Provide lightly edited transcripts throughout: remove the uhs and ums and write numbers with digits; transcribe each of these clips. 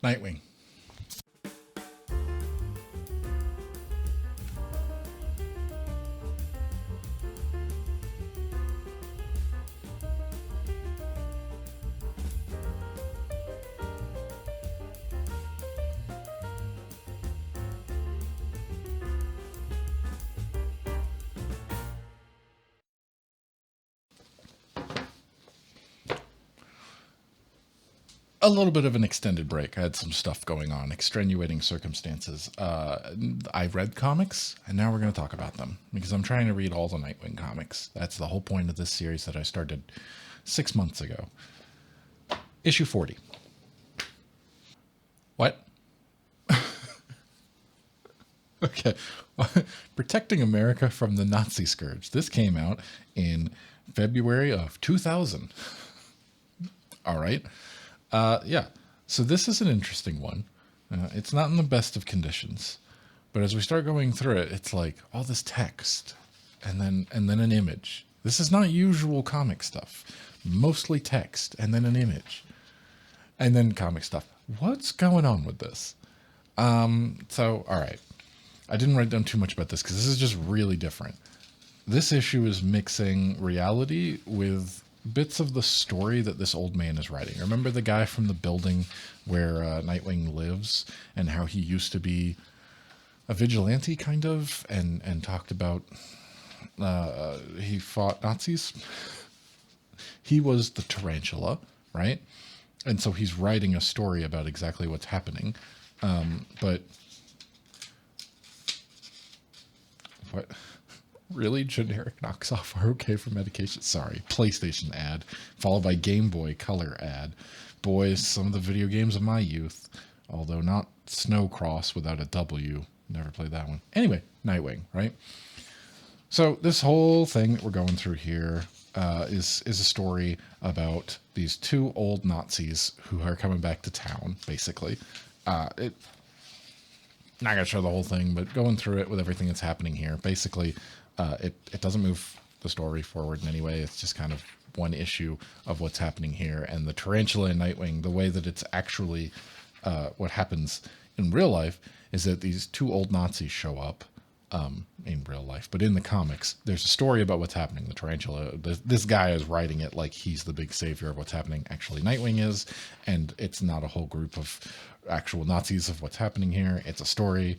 Nightwing. A little bit of an extended break. I had some stuff going on, extenuating circumstances. I read comics, and now we're going to talk about them because I'm trying to read all the Nightwing comics. That's the whole point of this series that I started 6 months ago. Issue 40. What? Okay. Protecting America from the Nazi Scourge. This came out in February of 2000. All right. Yeah. So this is an interesting one. It's not in the best of conditions, but as we start going through it, it's like all this text and then an image. This is not usual comic stuff. Mostly text and then an image and then comic stuff. What's going on with this? So, all right. I didn't write down too much about this because this is just really different. This issue is mixing reality with bits of the story that this old man is writing. Remember the guy from the building where Nightwing lives and how he used to be a vigilante kind of and talked about he fought Nazis? He was the tarantula, right? And so he's writing a story about exactly what's happening. But what? Really? Generic knocks off are okay for medication? Sorry. PlayStation ad, followed by Game Boy Color ad. Boys, some of the video games of my youth, although not Snow Cross without a W. Never played that one. Anyway, Nightwing, right? So this whole thing that we're going through here is a story about these two old Nazis who are coming back to town, basically. Not going to show the whole thing, but going through it with everything that's happening here. Basically, it doesn't move the story forward in any way. It's just kind of one issue of what's happening here. And the tarantula and Nightwing, the way that it's actually what happens in real life is that these two old Nazis show up in real life. But in the comics, there's a story about what's happening. The tarantula, this guy is writing it like he's the big savior of what's happening. Actually, Nightwing is, and it's not a whole group of actual Nazis of what's happening here. It's a story.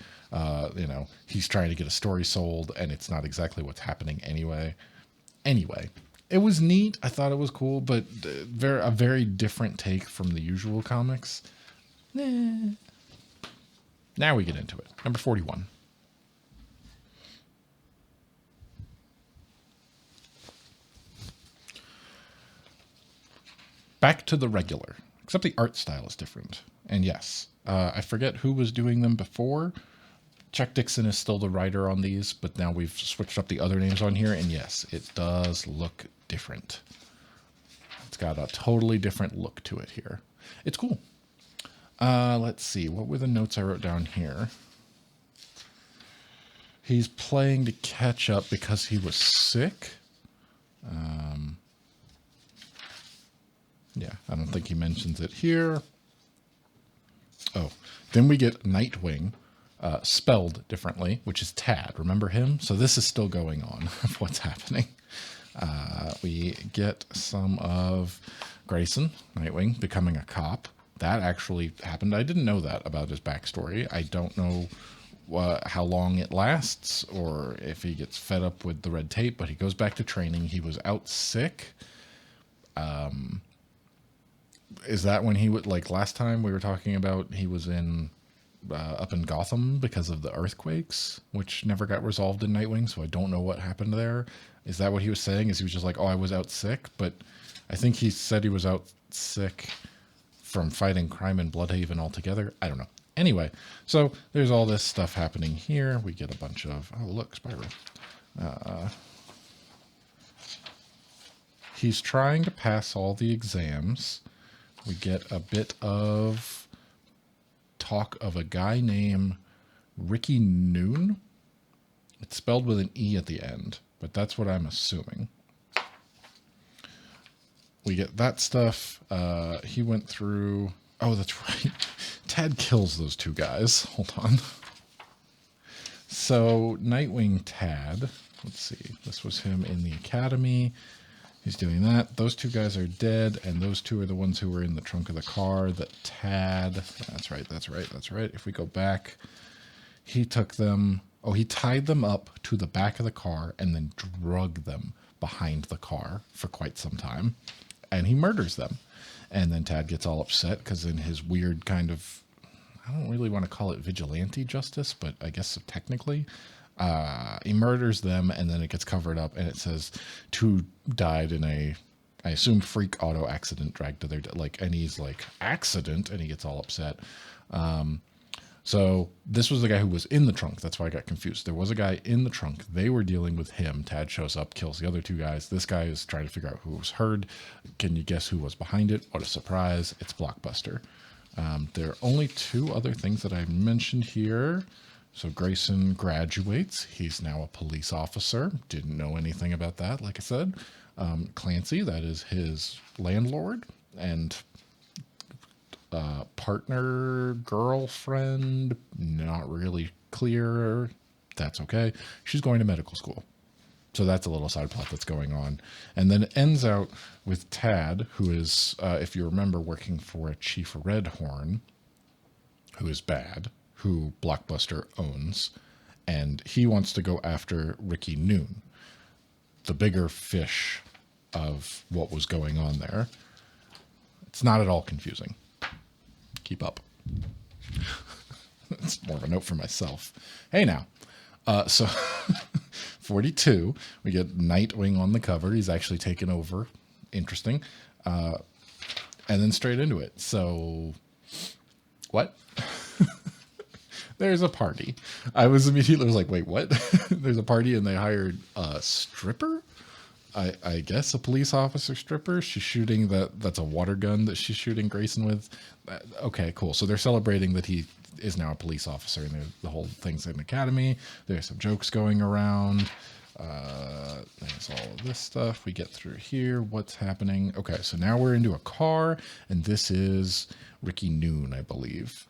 He's trying to get a story sold, and it's not exactly what's happening anyway. Anyway, it was neat. I thought it was cool, but a very different take from the usual comics. Now we get into it. Number 41. Back to the regular, except the art style is different. And yes, I forget who was doing them before. Chuck Dixon is still the writer on these, but now we've switched up the other names on here. And yes, it does look different. It's got a totally different look to it here. It's cool. Let's see. What were the notes I wrote down here? He's playing to catch up because he was sick. Yeah, I don't think he mentions it here. Oh, then we get Nightwing, spelled differently, which is Tad. Remember him? So this is still going on of what's happening. We get some of Grayson, Nightwing, becoming a cop. That actually happened. I didn't know that about his backstory. I don't know how long it lasts or if he gets fed up with the red tape, but he goes back to training. He was out sick. Is that when he would, like last time we were talking about, he was up in Gotham because of the earthquakes, which never got resolved in Nightwing, so I don't know what happened there. Is that what he was saying? Is he was just like, oh, I was out sick? But I think he said he was out sick from fighting crime in Bloodhaven altogether. I don't know. Anyway, so there's all this stuff happening here. We get a bunch of, oh, look, Spyro. He's trying to pass all the exams. We get a bit of talk of a guy named Ricky Noon. It's spelled with an E at the end, but that's what I'm assuming. We get that stuff. He went through... Oh, that's right. Tad kills those two guys. Hold on. So Nightwing Tad, let's see, this was him in the academy. He's doing that. Those two guys are dead, and those two are the ones who were in the trunk of the car that Tad, that's right. If we go back, he took them, he tied them up to the back of the car and then drug them behind the car for quite some time, and he murders them. And then Tad gets all upset because in his weird kind of, I don't really want to call it vigilante justice, but I guess technically, he murders them, and then it gets covered up, and it says 2 died in a, I assume, freak auto accident, dragged to their, and he's like, accident, and he gets all upset. So this was the guy who was in the trunk. That's why I got confused. There was a guy in the trunk. They were dealing with him. Tad shows up, kills the other 2 guys. This guy is trying to figure out who was heard. Can you guess who was behind it? What a surprise. It's Blockbuster. There are only 2 other things that I mentioned here. So Grayson graduates. He's now a police officer. Didn't know anything about that, like I said. Clancy, that is his landlord and partner, girlfriend, not really clear. That's okay. She's going to medical school. So that's a little side plot that's going on. And then it ends out with Tad, who is, if you remember, working for Chief Redhorn, who is bad, who Blockbuster owns. And he wants to go after Ricky Noon, the bigger fish of what was going on there. It's not at all confusing. Keep up. It's more of a note for myself. Hey now. So 42, we get Nightwing on the cover. He's actually taken over. Interesting. And then straight into it. So what? There's a party. I was immediately like, wait, what? There's a party and they hired a stripper? I guess a police officer stripper. She's shooting that's a water gun that she's shooting Grayson with. Okay, cool. So they're celebrating that he is now a police officer, and the whole thing's an academy. There's some jokes going around. There's all of this stuff. We get through here. What's happening? Okay, so now we're into a car, and this is Ricky Noon, I believe.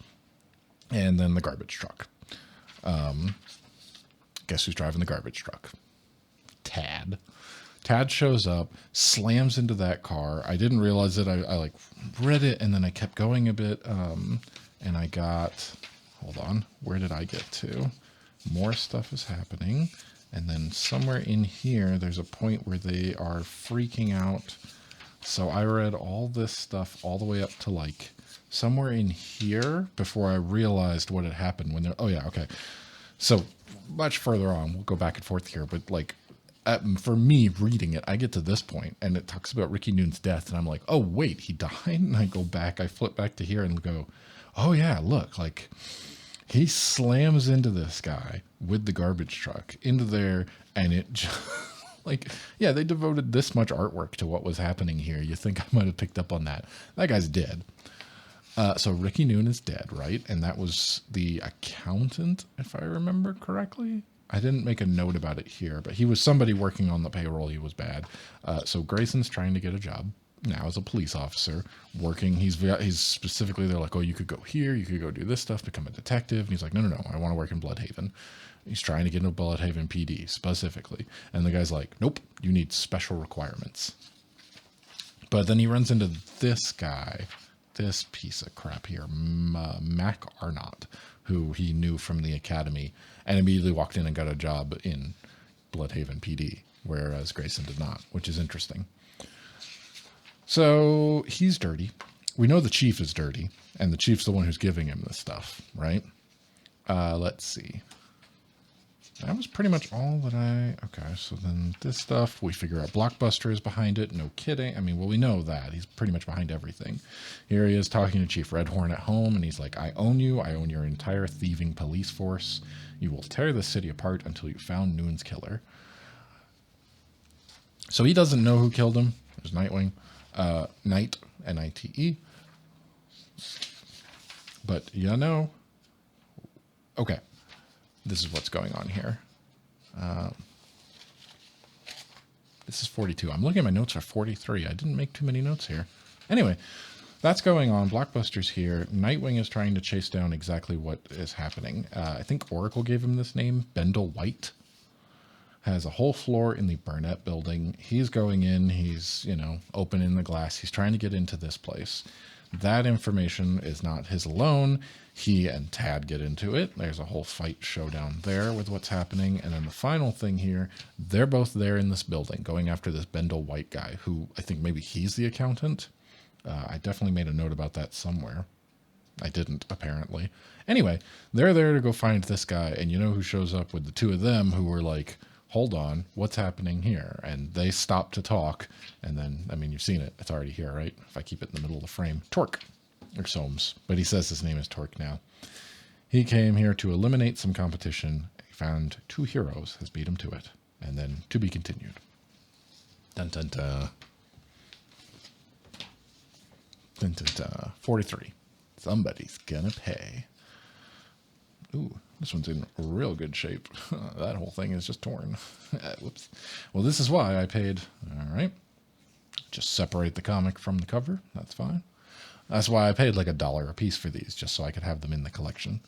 And then the garbage truck. Guess who's driving the garbage truck? Tad. Tad shows up, slams into that car. I didn't realize it. I like read it, and then I kept going a bit. And I got, hold on, where did I get to? More stuff is happening. And then somewhere in here, there's a point where they are freaking out. So I read all this stuff all the way up to like somewhere in here before I realized what had happened when they're, oh yeah, okay. So much further on, we'll go back and forth here, but like, for me reading it, I get to this point and it talks about Ricky Noon's death, and I'm like, oh wait, he died? And I go back, I flip back to here and go, oh yeah, look, like he slams into this guy with the garbage truck into there, and it just, like, yeah, they devoted this much artwork to what was happening here. You think I might have picked up on that. That guy's dead. So Ricky Noon is dead, right? And that was the accountant, if I remember correctly. I didn't make a note about it here, but he was somebody working on the payroll. He was bad. So Grayson's trying to get a job now as a police officer working. He's specifically, they're like, oh, you could go here, you could go do this stuff, become a detective. And he's like, no, I want to work in Bloodhaven. He's trying to get into Bloodhaven PD specifically. And the guy's like, nope, you need special requirements. But then he runs into this guy, this piece of crap here, Mac Arnott, who he knew from the academy, and immediately walked in and got a job in Bloodhaven PD, whereas Grayson did not, which is interesting. So he's dirty. We know the chief is dirty, and the chief's the one who's giving him this stuff, right? Let's see. That was pretty much all that okay, so then this stuff, we figure out Blockbuster is behind it. No kidding. I mean, well, we know that. He's pretty much behind everything. Here he is talking to Chief Redhorn at home, and he's like, I own you. I own your entire thieving police force. You will tear the city apart until you found Noon's killer. So he doesn't know who killed him. There's Nightwing. Night, N-I-T-E. But, you know. Okay. This is what's going on here. This is 42. I'm looking at my notes for 43. I didn't make too many notes here. Anyway, that's going on. Blockbuster's here. Nightwing is trying to chase down exactly what is happening. I think Oracle gave him this name. Bendel White has a whole floor in the Burnett building. He's going in. He's, opening the glass. He's trying to get into this place. That information is not his alone. He and Tad get into it. There's a whole fight showdown there with what's happening. And then the final thing here, they're both there in this building going after this Bendel White guy, who I think maybe he's the accountant. I definitely made a note about that somewhere. I didn't, apparently. Anyway, they're there to go find this guy. And you know who shows up with the two of them who were like, hold on, what's happening here? And they stop to talk. And then, you've seen it. It's already here, right? If I keep it in the middle of the frame. Torque. Or Soames. But he says his name is Torque now. He came here to eliminate some competition. He found 2 heroes, has beat him to it. And then to be continued. Dun dun dun. Dun dun dun. 43. Somebody's gonna pay. Ooh, this one's in real good shape. That whole thing is just torn. Whoops. Well, this is why I paid. All right. Just separate the comic from the cover. That's fine. That's why I paid like $1 a piece for these, just so I could have them in the collection.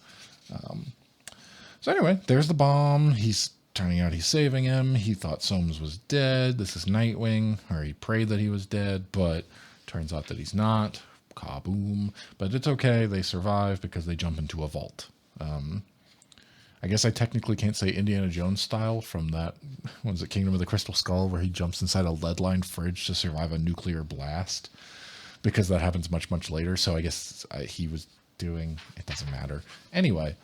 So anyway, there's the bomb. He's turning out he's saving him. He thought Soames was dead. This is Nightwing, or he prayed that he was dead, but turns out that he's not. Kaboom. But it's okay. They survive because they jump into a vault. I guess I technically can't say Indiana Jones style from that, what is it, Kingdom of the Crystal Skull, where he jumps inside a lead-lined fridge to survive a nuclear blast, because that happens much, much later. So I guess he was doing, it doesn't matter. Anyway,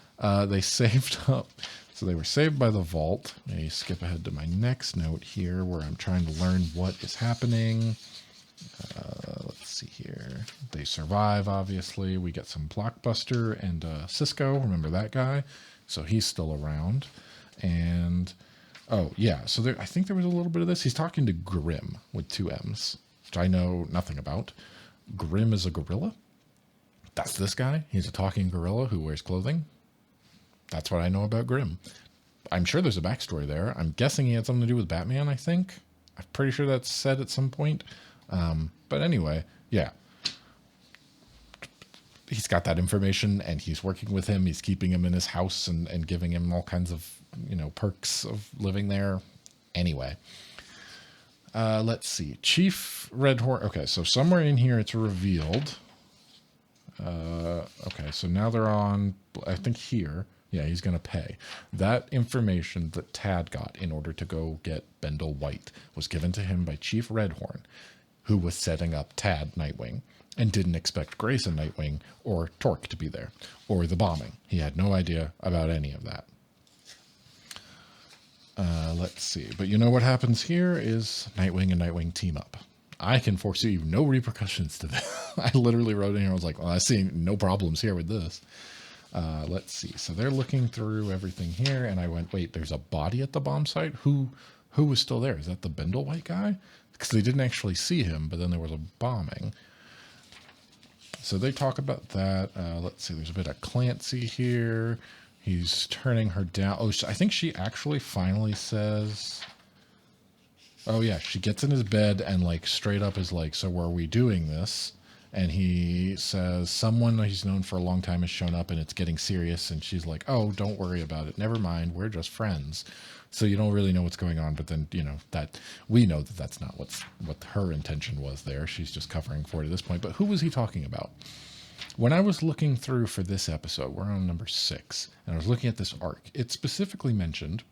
they saved up. So they were saved by the vault. Let me skip ahead to my next note here where I'm trying to learn what is happening. Let's see here. They survive, obviously. We get some Blockbuster and Cisco. Remember that guy? So he's still around. And, oh, yeah. So I think there was a little bit of this. He's talking to Grim with 2 M's, which I know nothing about. Grim is a gorilla. That's this guy. He's a talking gorilla who wears clothing. That's what I know about Grim. I'm sure there's a backstory there. I'm guessing he had something to do with Batman, I think. I'm pretty sure that's said at some point. But anyway, yeah. He's got that information and he's working with him. He's keeping him in his house and giving him all kinds of, perks of living there. Anyway. Let's see. Chief Redhorn. Okay, so somewhere in here it's revealed. Okay, so now they're on, I think here. Yeah, he's going to pay. That information that Tad got in order to go get Bendel White was given to him by Chief Redhorn, who was setting up Tad Nightwing and didn't expect Grace and Nightwing or Torque to be there, or the bombing. He had no idea about any of that. Let's see. But you know what happens here is Nightwing and Nightwing team up. I can foresee no repercussions to this. I literally wrote in here, I was like, well, I see no problems here with this. Let's see. So they're looking through everything here, and I went, wait, there's a body at the bomb site? Who was still there? Is that the Bendel White guy? Because they didn't actually see him, but then there was a bombing. So they talk about that. Let's see. There's a bit of Clancy here. He's turning her down. Oh, I think she actually finally says, oh yeah, she gets in his bed and like straight up is like, so are we doing this? And he says, someone he's known for a long time has shown up and it's getting serious. And she's like, oh, don't worry about it. Never mind. We're just friends. So you don't really know what's going on. But then, that we know that that's not what her intention was there. She's just covering for it at this point. But who was he talking about? When I was looking through for this episode, we're on number 6, and I was looking at this arc. It specifically mentioned,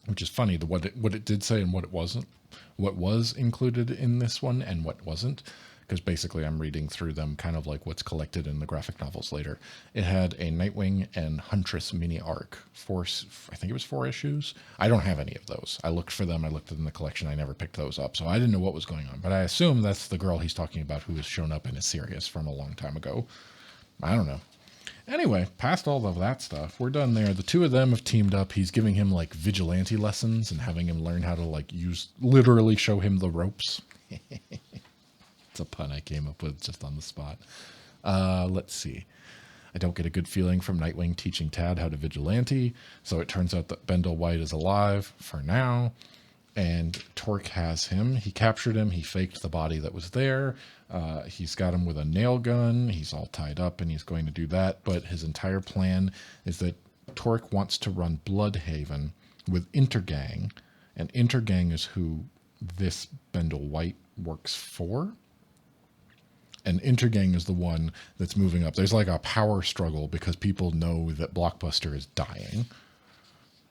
which is funny, what it did say and what it wasn't, what was included in this one and what wasn't. Because basically I'm reading through them kind of like what's collected in the graphic novels later. It had a Nightwing and Huntress mini arc. I think it was 4 issues. I don't have any of those. I looked for them. I looked in the collection. I never picked those up. So I didn't know what was going on. But I assume that's the girl he's talking about who has shown up in a series from a long time ago. I don't know. Anyway, past all of that stuff, we're done there. The two of them have teamed up. He's giving him like vigilante lessons and having him learn how to like literally show him the ropes. It's a pun I came up with just on the spot. Let's see. I don't get a good feeling from Nightwing teaching Tad how to vigilante. So it turns out that Bendel White is alive for now. and Torque has him. He captured him. He faked the body that was there. He's got him with a nail gun. He's all tied up, and he's going to do that. But his entire plan is that Torque wants to run Bloodhaven with Intergang, and Intergang is who this Bendel White works for. And Intergang is the one that's moving up. There's like a power struggle because people know that Blockbuster is dying.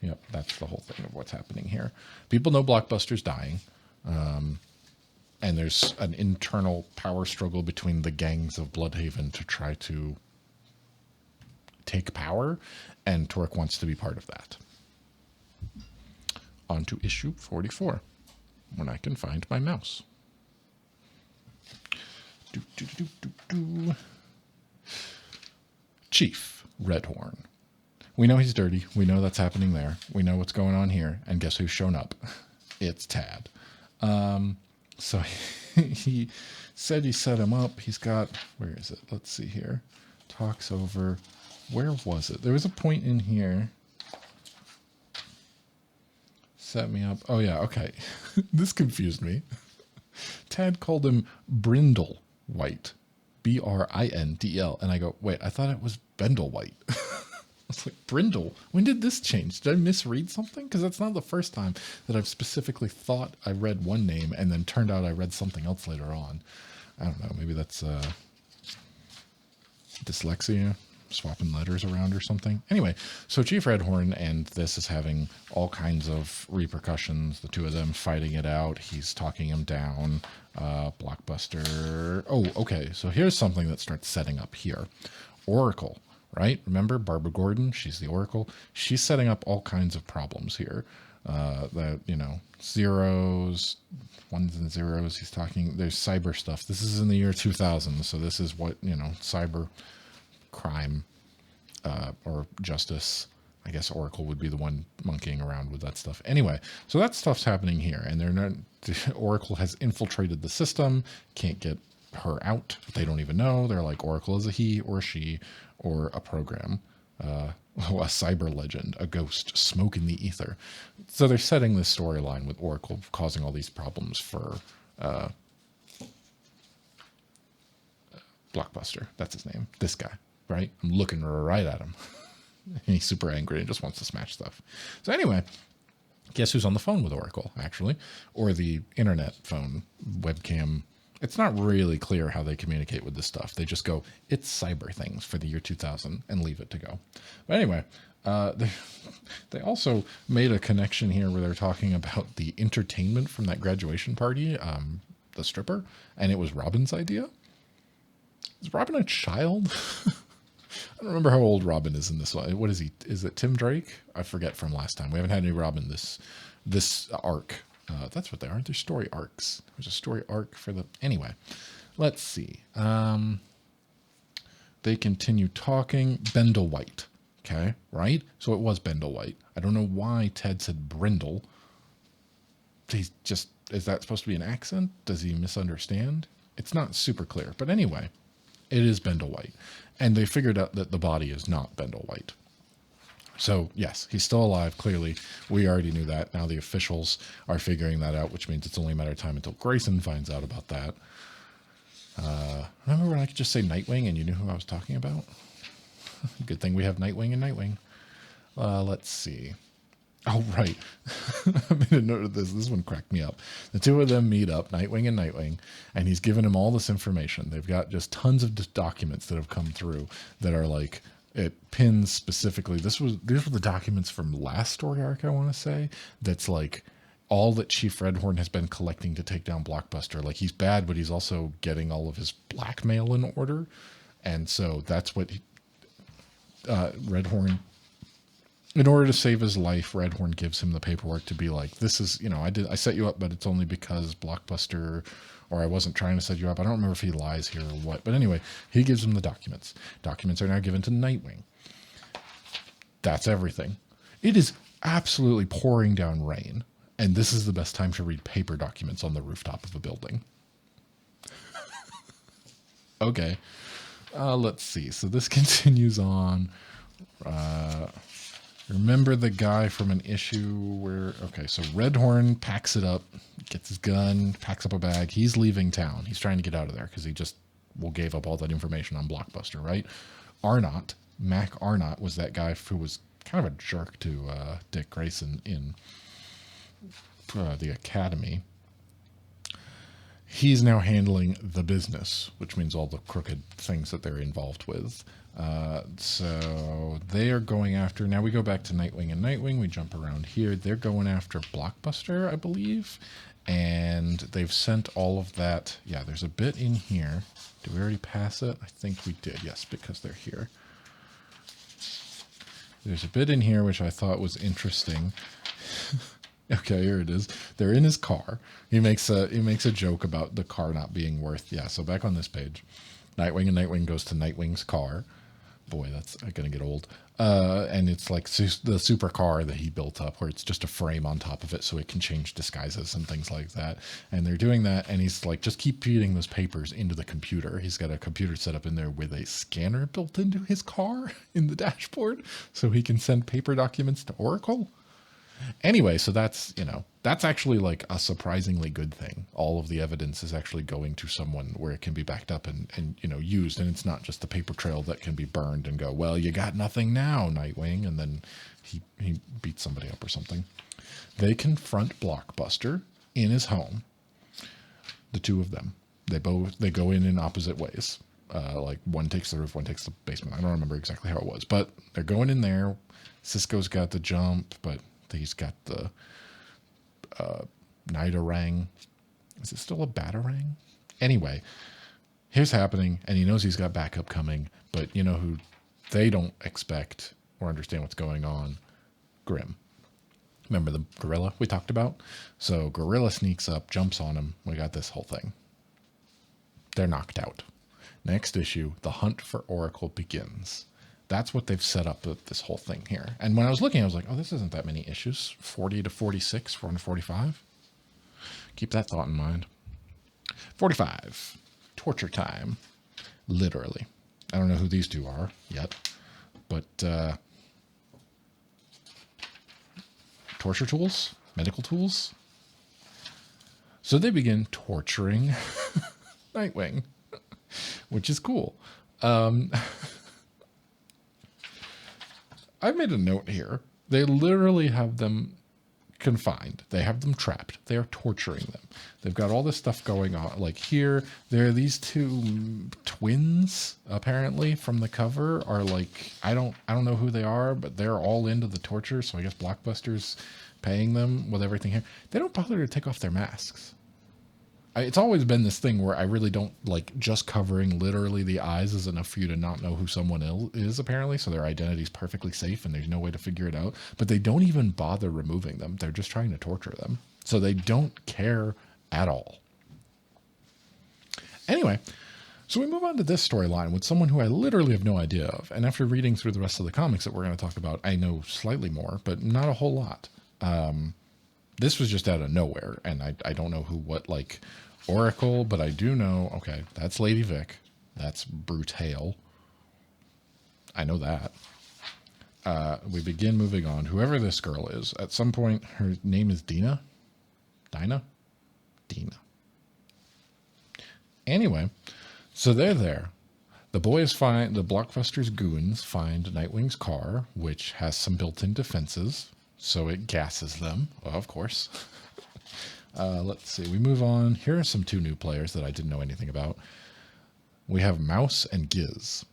Yep, that's the whole thing of what's happening here. People know Blockbuster's dying. And there's an internal power struggle between the gangs of Bloodhaven to try to take power. And Torque wants to be part of that. On to issue 44, when I can find my mouse. Chief Redhorn. We know he's dirty. We know that's happening there. We know what's going on here. And guess who's shown up? It's Tad. So he said he set him up. He's got, where is it? Let's see here. Talks over, where was it? There was a point in here. Set me up. Oh yeah, okay. This confused me. Tad called him Brindle White. Brindl. And I go, wait, I thought it was Bendel White. I was like, Brindle? When did this change? Did I misread something? Because that's not the first time that I've specifically thought I read one name and then turned out I read something else later on. I don't know. Maybe that's dyslexia, swapping letters around or something. Anyway, so Chief Redhorn and this is having all kinds of repercussions. The two of them fighting it out. He's talking him down. Blockbuster. Oh, okay. So here's something that starts setting up here. Oracle. Right? Remember Barbara Gordon? She's the Oracle. She's setting up all kinds of problems here. That, you know, zeros, ones and zeros. He's talking, there's cyber stuff. This is in the year 2000. So this is what, you know, cyber crime or justice. I guess Oracle would be the one monkeying around with that stuff. Anyway, so that stuff's happening here. And they're not, Oracle has infiltrated the system, can't get her out. They don't even know. They're like, Oracle is a he or a she or a program, a cyber legend, a ghost, smoke in the ether. So they're setting this storyline with Oracle causing all these problems for Blockbuster. That's his name. This guy, right? I'm looking right at him. He's super angry and just wants to smash stuff. So anyway, guess who's on the phone with Oracle, actually? Or the internet phone, webcam. It's not really clear how they communicate with this stuff. They just go, it's cyber things for the year 2000 and leave it to go. But anyway, they also made a connection here where they're talking about the entertainment from that graduation party, the stripper, and it was Robin's idea. Is Robin a child? I don't remember how old Robin is in this one. What is he? Is it Tim Drake? I forget from last time. We haven't had any Robin this arc. That's what they are. They're story arcs. There's a story arc for the... Anyway, let's see. They continue talking. Bendel White. Okay, right? So it was Bendel White. I don't know why Ted said Brindle. He's just... Is that supposed to be an accent? Does he misunderstand? It's not super clear. But anyway, it is Bendel White. And they figured out that the body is not Bendel White. So, yes, he's still alive, clearly. We already knew that. Now the officials are figuring that out, which means it's only a matter of time until Grayson finds out about that. Remember when I could just say Nightwing and you knew who I was talking about? Good thing we have Nightwing and Nightwing. Let's see. Oh, right. I made a note of this. This one cracked me up. The two of them meet up, Nightwing and Nightwing, and he's given him all this information. They've got just tons of documents that have come through that are like, it pins specifically. These were the documents from last story arc, I want to say. That's like all that Chief Redhorn has been collecting to take down Blockbuster. Like, he's bad, but he's also getting all of his blackmail in order. And so that's what Redhorn... In order to save his life, Redhorn gives him the paperwork to be like, this is, you know, I set you up, but it's only because Blockbuster, or I wasn't trying to set you up. I don't remember if he lies here or what. But anyway, he gives him the documents. Documents are now given to Nightwing. That's everything. It is absolutely pouring down rain. And this is the best time to read paper documents on the rooftop of a building. Okay. Let's see. So this continues on. Remember the guy from an issue where, okay, so Redhorn packs it up, gets his gun, packs up a bag. He's leaving town. He's trying to get out of there because he just gave up all that information on Blockbuster, right? Arnott, Mac Arnott, was that guy who was kind of a jerk to Dick Grayson in the Academy. He's now handling the business, which means all the crooked things that they're involved with. So they are going after, now we go back to Nightwing and Nightwing, we jump around here. They're going after Blockbuster, I believe. And they've sent all of that. Yeah, there's a bit in here. Did we already pass it? I think we did, yes, because they're here. There's a bit in here which I thought was interesting. Okay, here it is. They're in his car. He makes a joke about the car not being worth. Yeah, so back on this page, Nightwing and Nightwing goes to Nightwing's car. Boy, that's gonna get old. And it's like the super car that he built up, where it's just a frame on top of it, so it can change disguises and things like that. And they're doing that, and he's like, just keep feeding those papers into the computer. He's got a computer set up in there with a scanner built into his car in the dashboard, so he can send paper documents to Oracle. Anyway, so that's, that's actually like a surprisingly good thing. All of the evidence is actually going to someone where it can be backed up and used. And it's not just the paper trail that can be burned and go, well, you got nothing now, Nightwing. And then he beats somebody up or something. They confront Blockbuster in his home. The two of them. They go in opposite ways. Like one takes the roof, one takes the basement. I don't remember exactly how it was, but they're going in there. Cisco's got the jump, but he's got the Nightarang. Is it still a Batarang? Anyway, here's happening, and he knows he's got backup coming, but you know who they don't expect or understand what's going on? Grimm. Remember the gorilla we talked about? So gorilla sneaks up, jumps on him. We got this whole thing. They're knocked out. Next issue, the hunt for Oracle begins. That's what they've set up with this whole thing here. And when I was looking, I was like, oh, this isn't that many issues. 40 to 46, 445. Keep that thought in mind. 45. Torture time. Literally. I don't know who these two are yet. But torture tools? Medical tools? So they begin torturing Nightwing, which is cool. I've made a note here. They literally have them confined. They have them trapped. They are torturing them. They've got all this stuff going on. Like here, there are these two twins, apparently, from the cover are like, I don't know who they are, but they're all into the torture. So I guess Blockbuster's paying them with everything here. They don't bother to take off their masks. It's always been this thing where I really don't like just covering literally the eyes is enough for you to not know who someone is, apparently. So their identity is perfectly safe and there's no way to figure it out. But they don't even bother removing them. They're just trying to torture them. So they don't care at all. Anyway, so we move on to this storyline with someone who I literally have no idea of. And after reading through the rest of the comics that we're going to talk about, I know slightly more, but not a whole lot. This was just out of nowhere. And I don't know what Oracle, but I do know, okay, that's Lady Vic. That's Brutal. I know that. We begin moving on. Whoever this girl is, at some point, her name is Dina? Dinah? Dina. Anyway, so they're there. The boys find, the Blockbuster's goons find Nightwing's car, which has some built-in defenses, so it gasses them, of course. Let's see. We move on. Here are some two new players that I didn't know anything about. We have Mouse and Giz,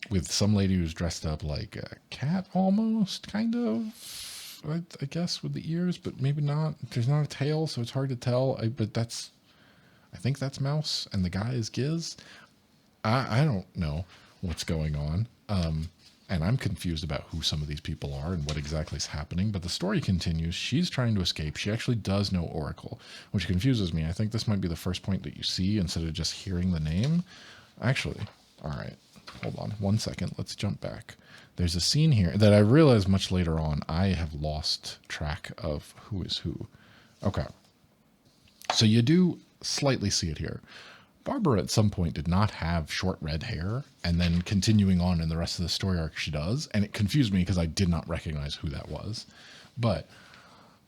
with some lady who's dressed up like a cat almost, kind of, I guess, with the ears, but maybe not. There's not a tail, so it's hard to tell. But I think that's Mouse, and the guy is Giz. I don't know what's going on. And I'm confused about who some of these people are and what exactly is happening. But the story continues. She's trying to escape. She actually does know Oracle, which confuses me. I think this might be the first point that you see instead of just hearing the name. Actually, all right, hold on 1 second. Let's jump back. There's a scene here that I realized much later on. I have lost track of who is who. Okay. So you do slightly see it here. Barbara at some point did not have short red hair, and then continuing on in the rest of the story arc she does, and it confused me because I did not recognize who that was. But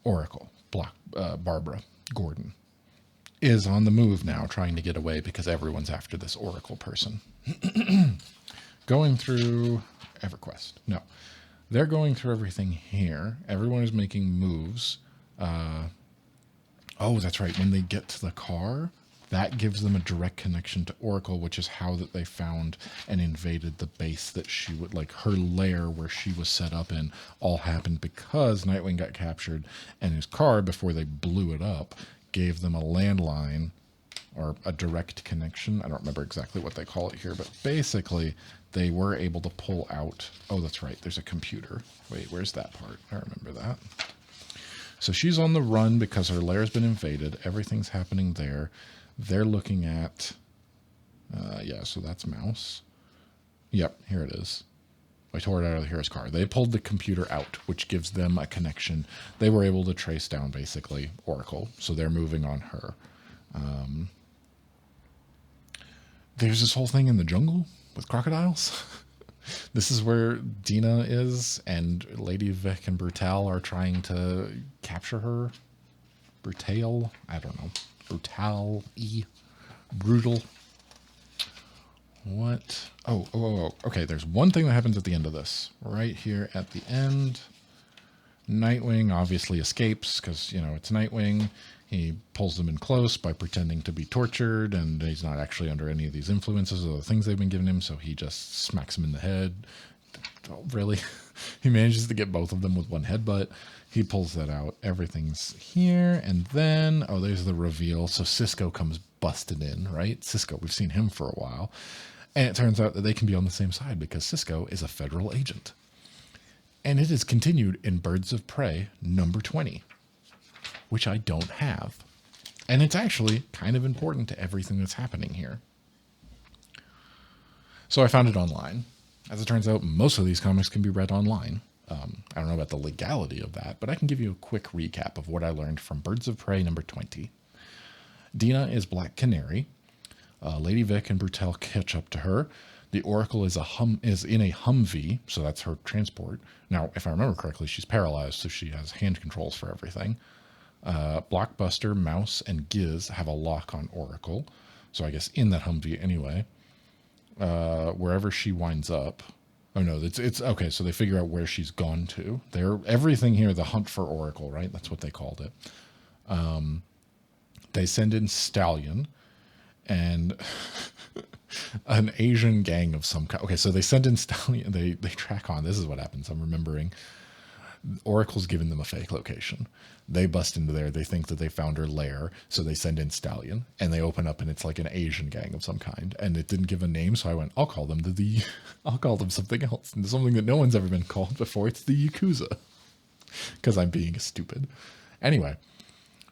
Oracle, Barbara Gordon, is on the move now, trying to get away because everyone's after this Oracle person. Going through EverQuest. No. They're going through everything here. Everyone is making moves. Oh, that's right. When they get to the car, that gives them a direct connection to Oracle, which is how that they found and invaded the base that she would, like her lair where she was set up in, all happened because Nightwing got captured, and his car, before they blew it up, gave them a landline or a direct connection. I don't remember exactly what they call it here, but basically they were able to pull out. Oh, that's right. There's a computer. Wait, where's that part? I remember that. So she's on the run because her lair's been invaded. Everything's happening there. They're looking at, yeah, so that's Mouse. Yep, here it is. I tore it out of the hero's car. They pulled the computer out, which gives them a connection. They were able to trace down, basically, Oracle, so they're moving on her. There's this whole thing in the jungle with crocodiles. This is where Dina is, and Lady Vic and Brutal are trying to capture her. Brutal? I don't know. Brutal-y. Brutal. What? Oh. Okay, there's one thing that happens at the end of this. Right here at the end. Nightwing obviously escapes because, you know, it's Nightwing. He pulls them in close by pretending to be tortured, and he's not actually under any of these influences or the things they've been giving him, so he just smacks him in the head. Oh, really? He manages to get both of them with one headbutt. He pulls that out. Everything's here, and then, oh, there's the reveal. So Cisco comes busting in, right? Cisco, we've seen him for a while. And it turns out that they can be on the same side because Cisco is a federal agent. And it is continued in Birds of Prey number 20. Which I don't have. And it's actually kind of important to everything that's happening here. So I found it online. As it turns out, most of these comics can be read online. I don't know about the legality of that, but I can give you a quick recap of what I learned from Birds of Prey number 20. Dina is Black Canary. Lady Vic and Brutal catch up to her. The Oracle is in a Humvee, so that's her transport. Now, if I remember correctly, she's paralyzed, so she has hand controls for everything. Blockbuster, Mouse, and Giz have a lock on Oracle. So I guess in that Humvee anyway. Wherever she winds up. Oh no, it's okay, so they figure out where she's gone to. Everything here, the hunt for Oracle, right? That's what they called it. They send in Stallion and an Asian gang of some kind. Okay, so they send in Stallion, they track on. This is what happens, I'm remembering. Oracle's given them a fake location. They bust into there. They think that they found her lair, so they send in Stallion, and they open up, and it's like an Asian gang of some kind. And it didn't give a name, so I went, I'll call them I'll call them something else, and something that no one's ever been called before. It's the Yakuza, because I'm being stupid. Anyway,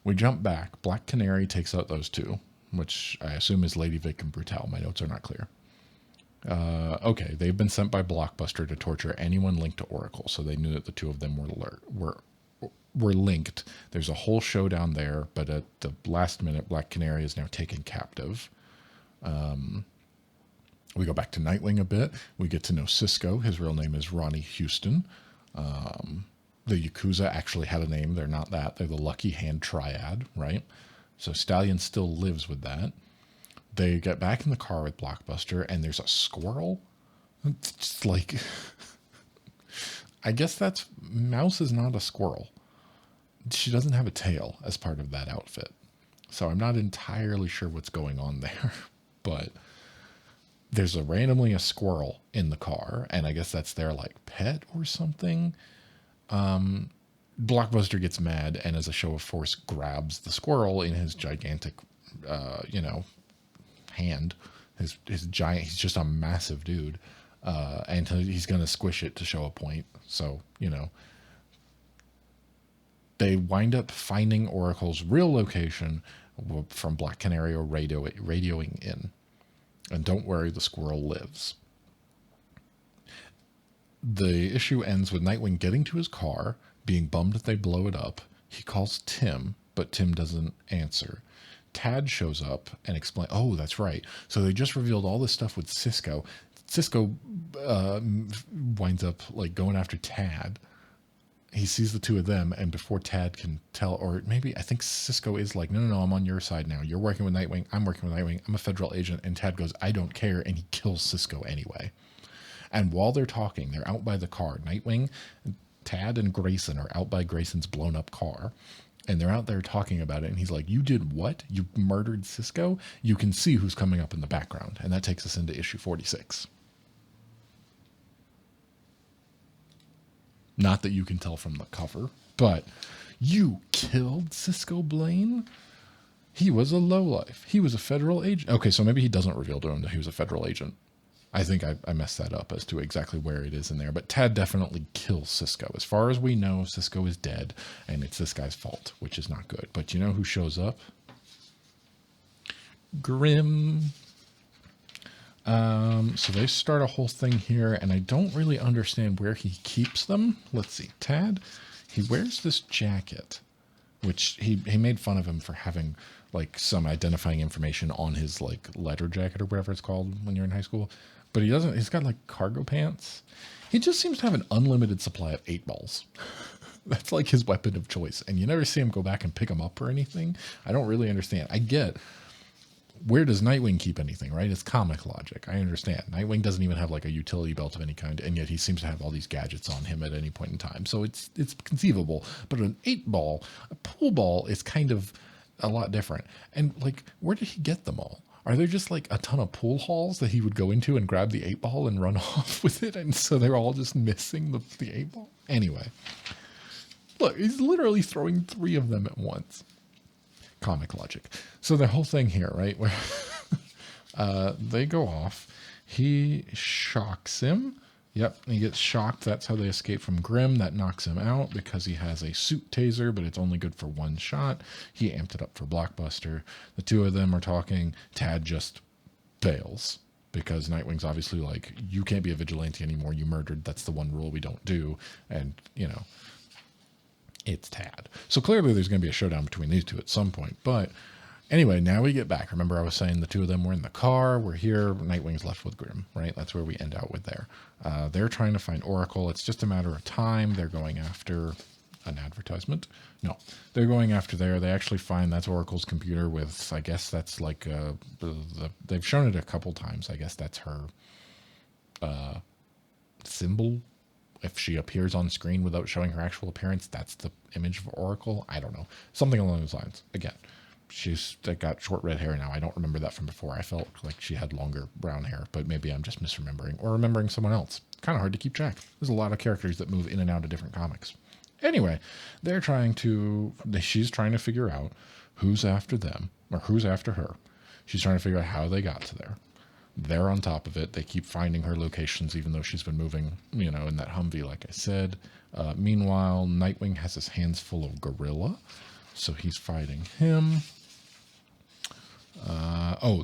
we jump back. Black Canary takes out those two, which I assume is Lady Vic and Brutal. My notes are not clear. Okay, they've been sent by Blockbuster to torture anyone linked to Oracle, so they knew that the two of them were linked. There's a whole showdown there, but at the last minute, Black Canary is now taken captive. We go back to Nightwing a bit. We get to know Cisco. His real name is Ronnie Houston. The Yakuza actually had a name. They're not that. They're the Lucky Hand Triad, right? So Stallion still lives with that. They get back in the car with Blockbuster, and there's a squirrel. It's just like, I guess Mouse is not a squirrel. She doesn't have a tail as part of that outfit. So I'm not entirely sure what's going on there, but there's randomly a squirrel in the car, and I guess that's their like pet or something. Blockbuster gets mad, and as a show of force grabs the squirrel in his gigantic, hand. His giant, he's just a massive dude. And he's going to squish it to show a point. So, they wind up finding Oracle's real location from Black Canary or radioing in. And don't worry, the squirrel lives. The issue ends with Nightwing getting to his car, being bummed that they blow it up. He calls Tim, but Tim doesn't answer. Tad shows up and explain. Oh, that's right. So they just revealed all this stuff with Cisco. Cisco winds up like going after Tad. He sees the two of them, and before Tad can tell, or maybe I think Cisco is like, no, I'm on your side now. You're working with Nightwing. I'm working with Nightwing. I'm a federal agent. And Tad goes, I don't care. And he kills Cisco anyway. And while they're talking, they're out by the car. Nightwing, Tad, and Grayson are out by Grayson's blown up car. And they're out there talking about it. And he's like, you did what? You murdered Cisco? You can see who's coming up in the background. And that takes us into issue 46. Not that you can tell from the cover, but you killed Cisco Blaine? He was a lowlife. He was a federal agent. Okay, so maybe he doesn't reveal to him that he was a federal agent. I think I messed that up as to exactly where it is in there. But Tad definitely kills Cisco. As far as we know, Cisco is dead, and it's this guy's fault, which is not good. But you know who shows up? Grim. So they start a whole thing here, and I don't really understand where he keeps them. Let's see. Tad, he wears this jacket, which he made fun of him for having like some identifying information on his like letter jacket or whatever it's called when you're in high school. But he's got like cargo pants. He just seems to have an unlimited supply of 8-balls. That's like his weapon of choice. And you never see him go back and pick them up or anything. I don't really understand. I get, where does Nightwing keep anything, right? It's comic logic. I understand. Nightwing doesn't even have like a utility belt of any kind, and yet he seems to have all these gadgets on him at any point in time. So it's conceivable. But an 8-ball, a pool ball is kind of a lot different. And like, where did he get them all? Are there just like a ton of pool halls that he would go into and grab the 8-ball and run off with it? And so they're all just missing the 8-ball? Anyway. Look, he's literally throwing 3 of them at once. Comic logic. So the whole thing here, right, where they go off, he shocks him. Yep, he gets shocked. That's how they escape from Grimm. That knocks him out because he has a suit taser, but it's only good for 1 shot. He amped it up for Blockbuster. The two of them are talking. Tad just bails because Nightwing's obviously like, you can't be a vigilante anymore. You murdered. That's the one rule we don't do. And, you know, it's Tad. So clearly there's going to be a showdown between these two at some point. But anyway, now we get back. Remember I was saying the two of them were in the car. We're here. Nightwing's left with Grimm, right? That's where we end out with there. They're trying to find Oracle. It's just a matter of time. They're going after an advertisement. No, they're going after there. They actually find that's Oracle's computer with, I guess that's like, they've shown it a couple times. I guess that's her symbol. If she appears on screen without showing her actual appearance, that's the image of Oracle. I don't know. Something along those lines. Again, she's got short red hair now. I don't remember that from before. I felt like she had longer brown hair, but maybe I'm just misremembering or remembering someone else. Kind of hard to keep track. There's a lot of characters that move in and out of different comics. Anyway, she's trying to figure out who's after them or who's after her. She's trying to figure out how they got to there. They're on top of it. They keep finding her locations, even though she's been moving, you know, in that Humvee, like I said. Meanwhile, Nightwing has his hands full of Gorilla, so he's fighting him.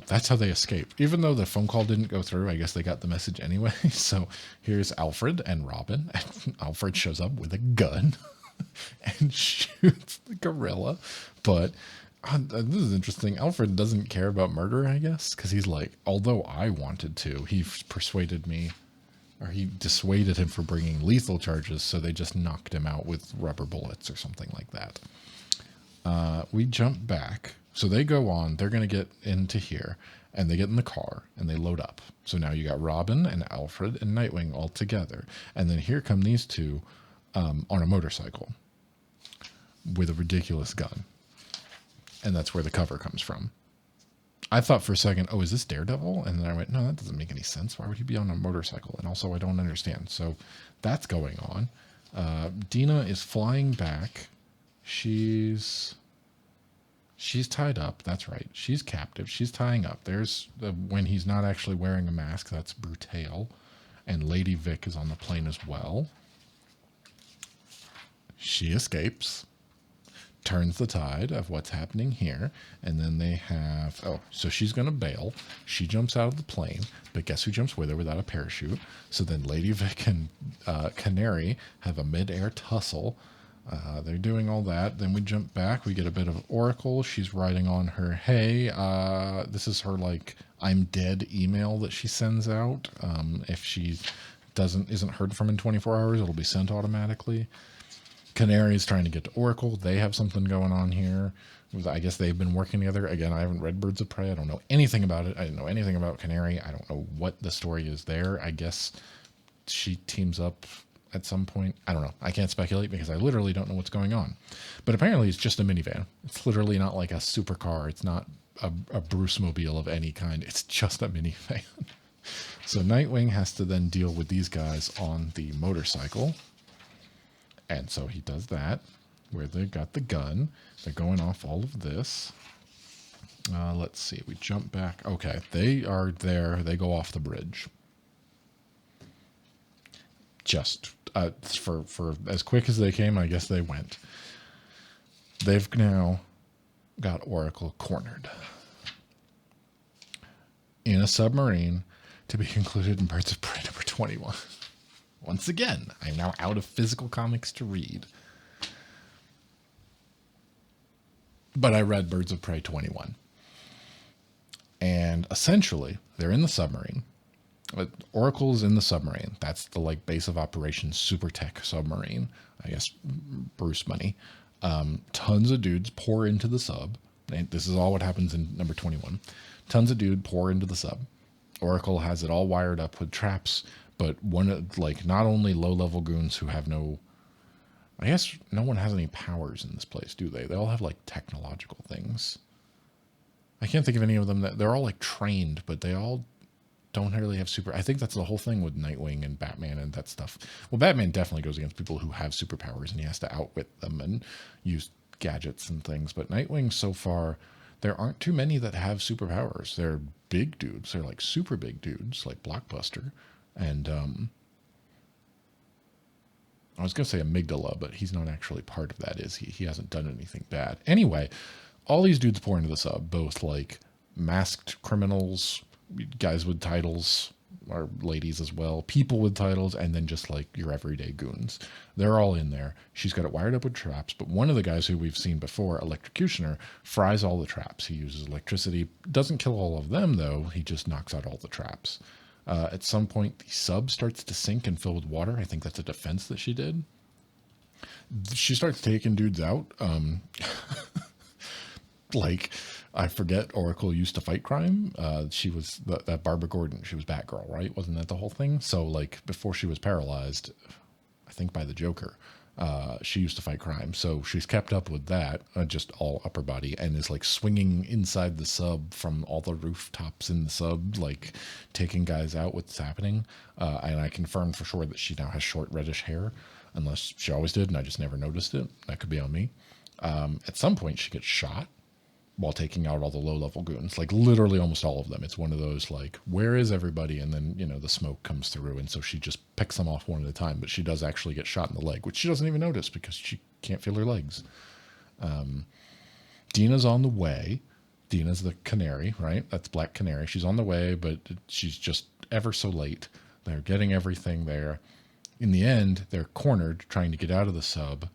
That's how they escape. Even though the phone call didn't go through, I guess they got the message anyway. So here's Alfred and Robin. And Alfred shows up with a gun and shoots the gorilla. But this is interesting. Alfred doesn't care about murder, I guess, because he's like, although I wanted to, he persuaded me, or he dissuaded him from bringing lethal charges, so they just knocked him out with rubber bullets or something like that. We jump back. So they go on, they're going to get into here, and they get in the car, and they load up. So now you got Robin and Alfred and Nightwing all together. And then here come these two on a motorcycle with a ridiculous gun. And that's where the cover comes from. I thought for a second, oh, is this Daredevil? And then I went, no, that doesn't make any sense. Why would he be on a motorcycle? And also, I don't understand. So that's going on. Dina is flying back. She's tied up. That's right. She's captive. She's tying up. There's when he's not actually wearing a mask. That's Brutale. And Lady Vic is on the plane as well. She escapes. Turns the tide of what's happening here. And then they have... Oh, so she's going to bail. She jumps out of the plane. But guess who jumps with her without a parachute? So then Lady Vic and Canary have a mid-air tussle. They're doing all that. Then we jump back. We get a bit of Oracle. She's writing on her, hey, this is her, like, I'm dead email that she sends out. If she isn't heard from in 24 hours, it'll be sent automatically. Canary's trying to get to Oracle. They have something going on here. I guess they've been working together. Again, I haven't read Birds of Prey. I don't know anything about it. I didn't know anything about Canary. I don't know what the story is there. I guess she teams up at some point. I don't know. I can't speculate because I literally don't know what's going on. But apparently it's just a minivan. It's literally not like a supercar. It's not a Bruce Mobile of any kind. It's just a minivan. So Nightwing has to then deal with these guys on the motorcycle. And so he does that, where they got the gun. They're going off all of this. Let's see. We jump back. Okay, they are there. They go off the bridge. Just for as quick as they came, I guess they went. They've now got Oracle cornered in a submarine, to be concluded in Birds of Prey number 21. Once again, I'm now out of physical comics to read. But I read Birds of Prey 21. And essentially, they're in the submarine. Oracle's in the submarine. That's the, like, base of operations, super tech submarine. I guess Bruce money. Tons of dudes pour into the sub. And this is all what happens in number 21. Tons of dudes pour into the sub. Oracle has it all wired up with traps, but not only low-level goons who have no... I guess no one has any powers in this place, do they? They all have, like, technological things. I can't think of any of them that... They're all, like, trained, but they all don't really have super... I think that's the whole thing with Nightwing and Batman and that stuff. Well, Batman definitely goes against people who have superpowers, and he has to outwit them and use gadgets and things. But Nightwing, so far, there aren't too many that have superpowers. They're big dudes. They're, like, super big dudes, like Blockbuster. And, I was going to say Amygdala, but he's not actually part of that, is he? He hasn't done anything bad. Anyway, all these dudes pour into the sub, both, like, masked criminals, guys with titles, or ladies as well, people with titles, and then just, like, your everyday goons. They're all in there. She's got it wired up with traps, but one of the guys who we've seen before, Electrocutioner, fries all the traps. He uses electricity. Doesn't kill all of them, though. He just knocks out all the traps. At some point, the sub starts to sink and fill with water. I think that's a defense that she did. She starts taking dudes out. Like, I forget, Oracle used to fight crime. She was that Barbara Gordon. She was Batgirl, right? Wasn't that the whole thing? So, like, before she was paralyzed, I think by the Joker, she used to fight crime. So she's kept up with that, just all upper body, and is, like, swinging inside the sub from all the rooftops in the sub, like, taking guys out. What's happening? And I confirmed for sure that she now has short reddish hair, unless she always did and I just never noticed it. That could be on me. At some point, she gets shot while taking out all the low-level goons, like, literally almost all of them. It's one of those, like, where is everybody? And then, you know, the smoke comes through, and so she just picks them off one at a time, but she does actually get shot in the leg, which she doesn't even notice because she can't feel her legs. Dina's on the way. Dina's the canary, right? That's Black Canary. She's on the way, but she's just ever so late. They're getting everything there. In the end, they're cornered trying to get out of the sub.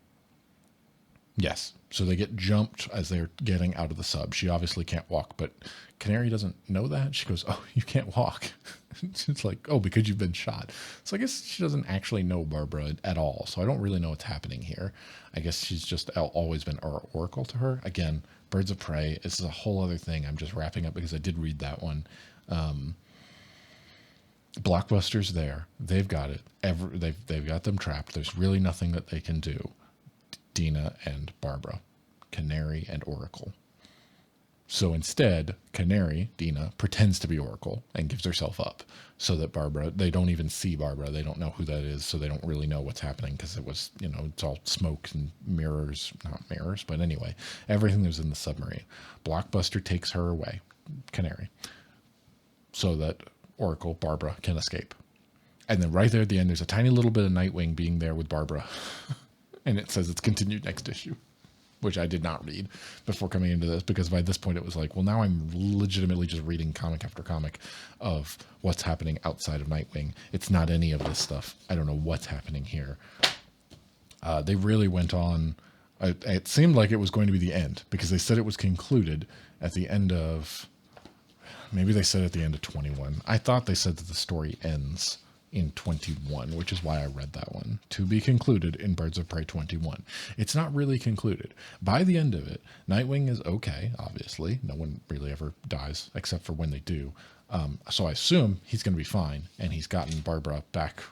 Yes. So they get jumped as they're getting out of the sub. She obviously can't walk, but Canary doesn't know that. She goes, oh, you can't walk. It's like, oh, because you've been shot. So I guess she doesn't actually know Barbara at all. So I don't really know what's happening here. I guess she's just always been Oracle to her. Again, Birds of Prey. This is a whole other thing. I'm just wrapping up because I did read that one. Blockbuster's there. They've got it. They've got them trapped. There's really nothing that they can do. Dina and Barbara, Canary and Oracle. So instead, Canary, Dina, pretends to be Oracle and gives herself up so that Barbara, they don't even see Barbara. They don't know who that is, so they don't really know what's happening because it was, you know, it's all smoke and mirrors, not mirrors, but anyway, everything that was in the submarine. Blockbuster takes her away, Canary, so that Oracle, Barbara, can escape. And then right there at the end, there's a tiny little bit of Nightwing being there with Barbara. And it says it's continued next issue, which I did not read before coming into this, because by this point it was like, well, now I'm legitimately just reading comic after comic of what's happening outside of Nightwing. It's not any of this stuff. I don't know what's happening here. They really went on. It seemed like it was going to be the end because they said it was concluded at the end of. Maybe they said at the end of 21. I thought they said that the story ends in 21, which is why I read that one. To be concluded in Birds of Prey 21. It's not really concluded. By the end of it, Nightwing is okay, obviously. No one really ever dies, except for when they do. So I assume he's going to be fine, and he's gotten Barbara back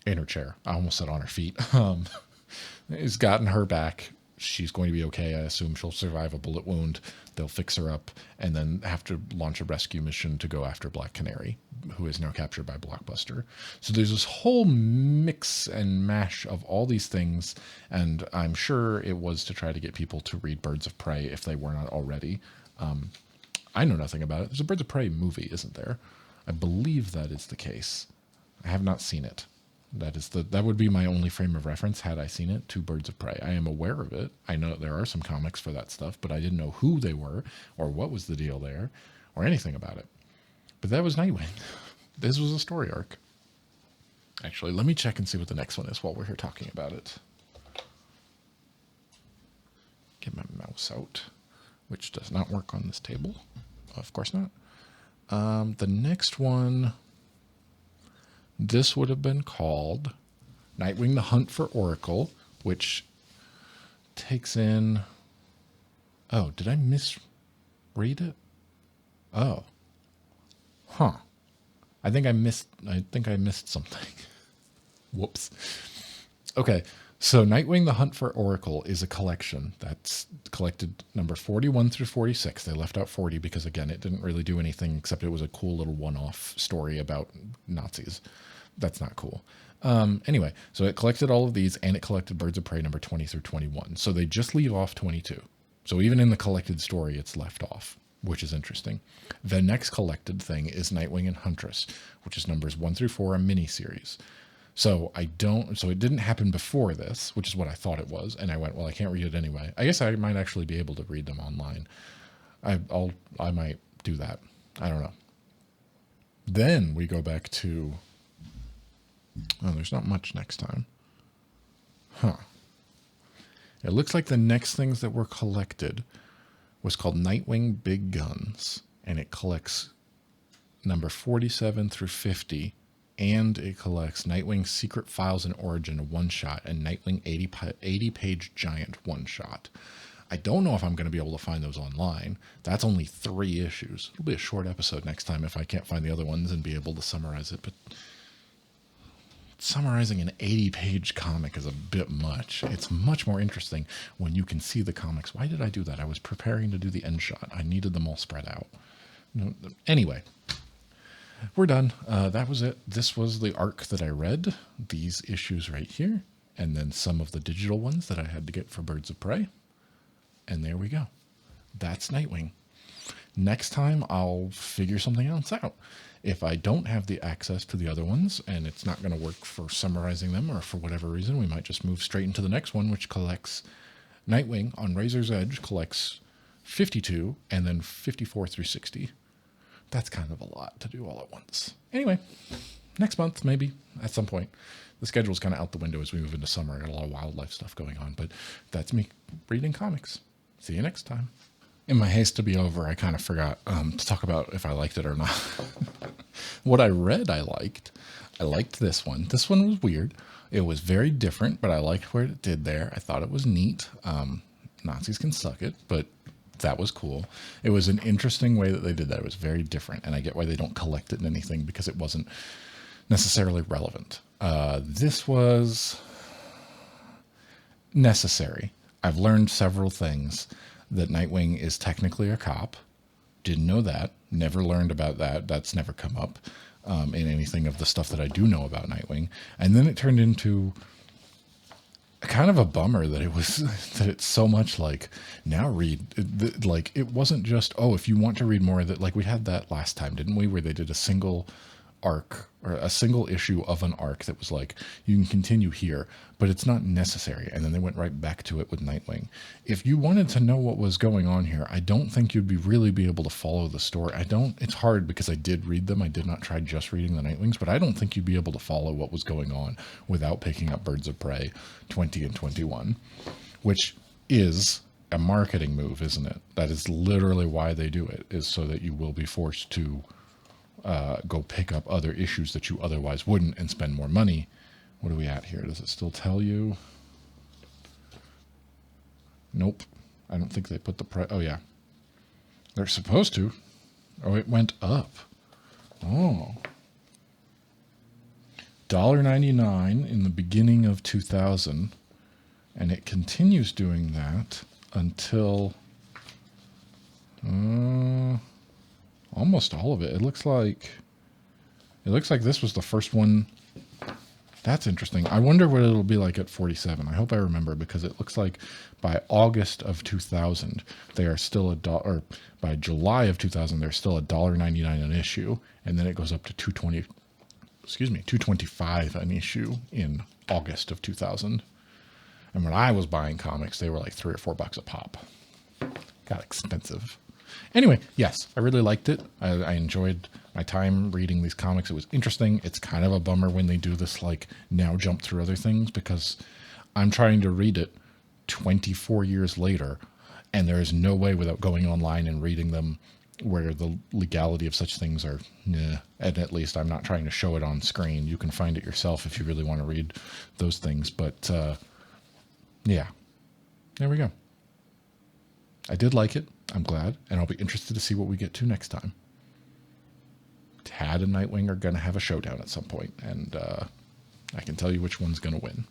in her chair. I almost said on her feet. He's gotten her back. She's going to be okay. I assume she'll survive a bullet wound. They'll fix her up and then have to launch a rescue mission to go after Black Canary, who is now captured by Blockbuster. So there's this whole mix and mash of all these things, and I'm sure it was to try to get people to read Birds of Prey if they were not already. I know nothing about it. There's a Birds of Prey movie, isn't there? I believe that is the case. I have not seen it. That would be my only frame of reference had I seen it to Birds of Prey. I am aware of it. I know there are some comics for that stuff, but I didn't know who they were or what was the deal there or anything about it. But that was Nightwing. This was a story arc. Actually, let me check and see what the next one is while we're here talking about it. Get my mouse out, which does not work on this table. Of course not. The next one... This would have been called Nightwing the Hunt for Oracle, which takes in... Oh, did I misread it? Oh. Huh. I think I missed something. Whoops. Okay, so Nightwing the Hunt for Oracle is a collection that's collected number 41 through 46. They left out 40 because, again, it didn't really do anything except it was a cool little one-off story about Nazis. That's not cool. Anyway, so it collected all of these, and it collected Birds of Prey number 20 through 21. So they just leave off 22. So even in the collected story, it's left off, which is interesting. The next collected thing is Nightwing and Huntress, which is numbers 1 through 4, a mini-series. So it didn't happen before this, which is what I thought it was. And I went, well, I can't read it anyway. I guess I might actually be able to read them online. I might do that. I don't know. Then we go back to... Oh, there's not much next time. Huh. It looks like the next things that were collected was called Nightwing Big Guns, and it collects number 47 through 50, and it collects Nightwing Secret Files and Origin, a one-shot, and Nightwing 80-page giant one-shot. I don't know if I'm going to be able to find those online. That's only 3 issues. It'll be a short episode next time if I can't find the other ones and be able to summarize it, but... Summarizing an 80-page comic is a bit much. It's much more interesting when you can see the comics. Why did I do that? I was preparing to do the end shot. I needed them all spread out. Anyway, we're done. That was it. This was the arc that I read. These issues right here. And then some of the digital ones that I had to get for Birds of Prey. And there we go. That's Nightwing. Next time, I'll figure something else out. If I don't have the access to the other ones and it's not going to work for summarizing them or for whatever reason, we might just move straight into the next one, which collects Nightwing on Razor's Edge, collects 52 and then 54 through 60. That's kind of a lot to do all at once. Anyway, next month, maybe at some point. The schedule's kind of out the window as we move into summer. I got a lot of wildlife stuff going on, but that's me reading comics. See you next time. In my haste to be over, I kind of forgot to talk about if I liked it or not. What I read, I liked. I liked this one. This one was weird. It was very different, but I liked what it did there. I thought it was neat. Nazis can suck it, but that was cool. It was an interesting way that they did that. It was very different, and I get why they don't collect it in anything because it wasn't necessarily relevant. This was necessary. I've learned several things. That Nightwing is technically a cop. Didn't know that. Never learned about that. That's never come up in anything of the stuff that I do know about Nightwing. And then it turned into kind of a bummer that it was that it's so much like now read like it wasn't just, oh, if you want to read more of that, like we had that last time, didn't we, where they did a single arc or a single issue of an arc that was like, you can continue here, but it's not necessary. And then they went right back to it with Nightwing. If you wanted to know what was going on here, I don't think you'd really be able to follow the story. It's hard because I did read them. I did not try just reading the Nightwings, but I don't think you'd be able to follow what was going on without picking up Birds of Prey 20 and 21, which is a marketing move, isn't it? That is literally why they do it, is so that you will be forced to go pick up other issues that you otherwise wouldn't and spend more money. What are we at here? Does it still tell you? Nope. I don't think they put the price. Oh, yeah. They're supposed to. Oh, it went up. Oh. $1.99 in the beginning of 2000. And it continues doing that until almost all of it. It looks like this was the first one. That's interesting. I wonder what it'll be like at 47. I hope I remember, because it looks like by August of 2000 they are still or by July of 2000 they're still $1.99 an issue, and then it goes up to $2.25 an issue in August of 2000. And when I was buying comics, they were like $3 or $4 a pop. Got expensive. Anyway, yes, I really liked it. I enjoyed my time reading these comics. It was interesting. It's kind of a bummer when they do this, like, now jump through other things, because I'm trying to read it 24 years later, and there is no way without going online and reading them where the legality of such things are, and at least I'm not trying to show it on screen. You can find it yourself if you really want to read those things, but yeah, there we go. I did like it. I'm glad, and I'll be interested to see what we get to next time. Tad and Nightwing are going to have a showdown at some point, and I can tell you which one's going to win.